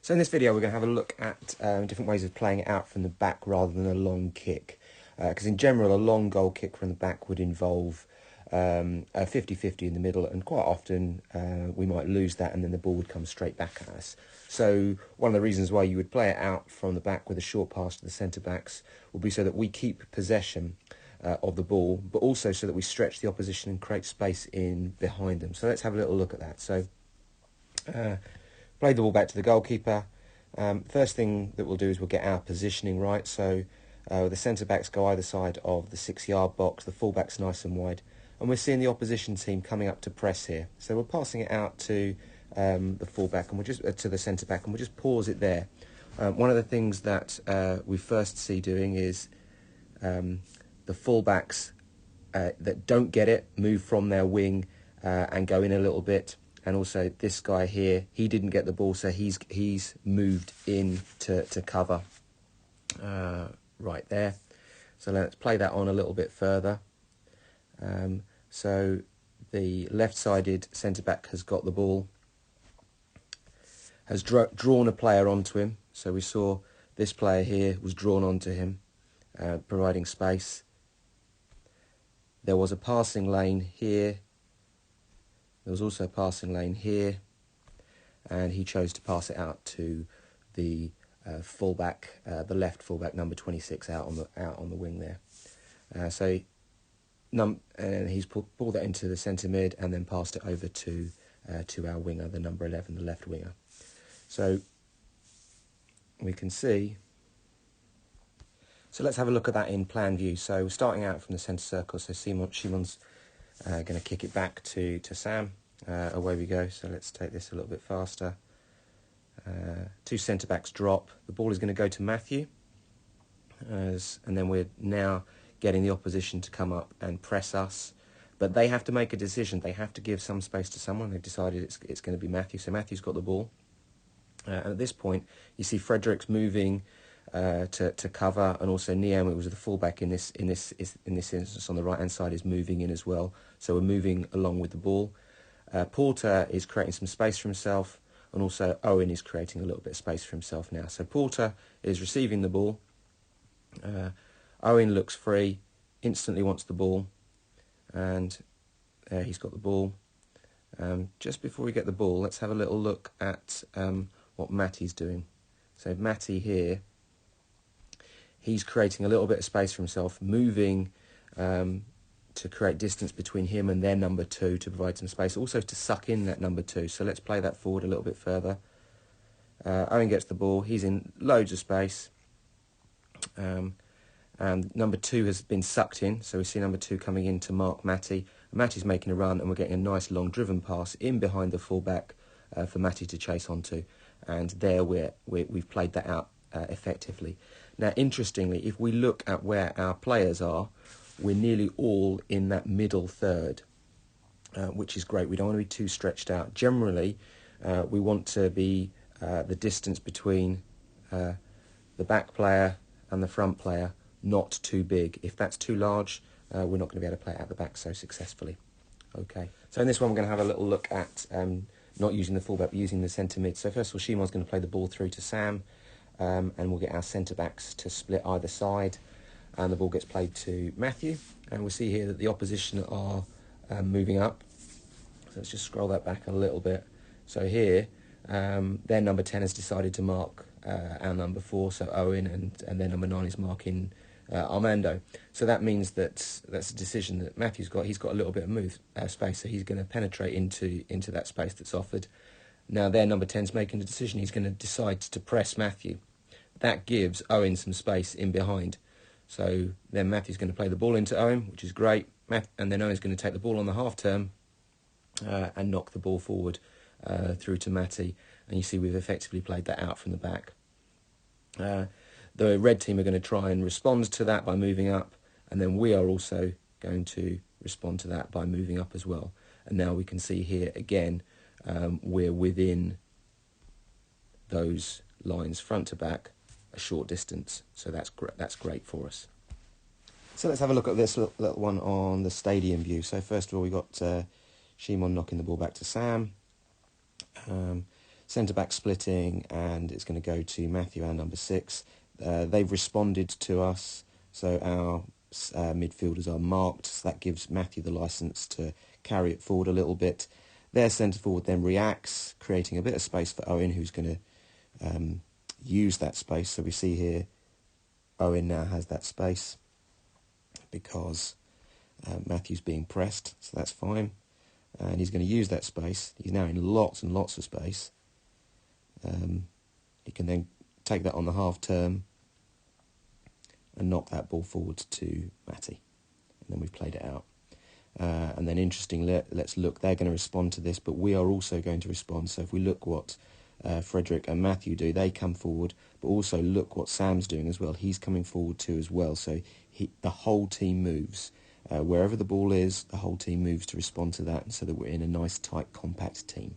So in this video we're going to have a look at different ways of playing it out from the back rather than a long kick. Because in general a long goal kick from the back would involve a 50-50 in the middle, and quite often we might lose that and then the ball would come straight back at us. So one of the reasons why you would play it out from the back with a short pass to the centre-backs would be so that we keep possession of the ball, but also so that we stretch the opposition and create space in behind them. So let's have a little look at that. So play the ball back to the goalkeeper. First thing that we'll do is we'll get our positioning right. So the centre-backs go either side of the 6-yard box, the full-back's nice and wide, and we're seeing the opposition team coming up to press here. So we're passing it out to the full-back, and we'll just to the centre-back, and we'll just pause it there. One of the things that we first see doing is the full-backs that don't get it move from their wing and go in a little bit. And also this guy here, he didn't get the ball, so he's moved in to cover right there. So let's play that on a little bit further. So the left-sided centre-back has got the ball, has drawn a player onto him. So we saw this player here was drawn onto him, providing space. There was a passing lane here. There was also a passing lane here, and he chose to pass it out to the fullback, the left fullback, number 26, out on the wing there. And he's pulled that into the centre mid and then passed it over to our winger, the number 11, the left winger. So we can see. So let's have a look at that in plan view. So starting out from the centre circle, so Shimon's going to kick it back to Sam. Away we go. So let's take this a little bit faster. Two centre-backs drop. The ball is going to go to Matthew. And then we're now getting the opposition to come up and press us. But they have to make a decision. They have to give some space to someone. They've decided it's going to be Matthew. So Matthew's got the ball. And at this point, you see Fredericks moving to cover, and also Niam, it was the fullback in this instance on the right hand side, is moving in as well. So we're moving along with the ball. Porter is creating some space for himself, and also Owen is creating a little bit of space for himself now. So Porter is receiving the ball. Owen looks free, instantly wants the ball, and he's got the ball. Just before we get the ball, let's have a little look at what Matty's doing. So Matty here, he's creating a little bit of space for himself, moving to create distance between him and their number 2 to provide some space, also to suck in that number 2. So let's play that forward a little bit further. Owen gets the ball, he's in loads of space, and number 2 has been sucked in, so we see number 2 coming in to mark Matty. Matty's making a run, and we're getting a nice long driven pass in behind the fullback for Matty to chase onto, and there we've played that out effectively. Now, interestingly, if we look at where our players are, we're nearly all in that middle third, which is great. We don't want to be too stretched out. Generally, we want to be the distance between the back player and the front player not too big. If that's too large, we're not going to be able to play it out the back so successfully. Okay, so in this one we're going to have a little look at not using the fullback, but using the centre mid. So first of all, Shimon's going to play the ball through to Sam, and we'll get our centre-backs to split either side, and the ball gets played to Matthew, and we see here that the opposition are moving up. So let's just scroll that back a little bit. So here, their number 10 has decided to mark our number 4, so Owen, and their number 9 is marking Armando. So that means that's a decision that Matthew's got. He's got a little bit of space, so he's going to penetrate into that space that's offered. Now their number 10's making a decision. He's going to decide to press Matthew. That gives Owen some space in behind. So then Matthew's going to play the ball into Owen, which is great. And then Owen's going to take the ball on the half turn and knock the ball forward through to Matty. And you see we've effectively played that out from the back. The red team are going to try and respond to that by moving up, and then we are also going to respond to that by moving up as well. And now we can see here again, we're within those lines front to back a short distance, so that's great for us. So let's have a look at this little one on the stadium view. So first of all, we got Shimon knocking the ball back to Sam. centre-back splitting, and it's going to go to Matthew, our number 6. They've responded to us, so our midfielders are marked, so that gives Matthew the licence to carry it forward a little bit. Their centre-forward then reacts, creating a bit of space for Owen, who's going to use that space. So we see here, Owen now has that space because Matthew's being pressed, so that's fine. And he's going to use that space. He's now in lots and lots of space. He can then take that on the half turn and knock that ball forward to Matty. And then we've played it out. And then interestingly, let's look, they're going to respond to this, but we are also going to respond. So if we look what Frederick and Matthew do, they come forward, but also look what Sam's doing as well. He's coming forward too as well. So the whole team moves. Wherever the ball is, the whole team moves to respond to that, so that we're in a nice, tight, compact team.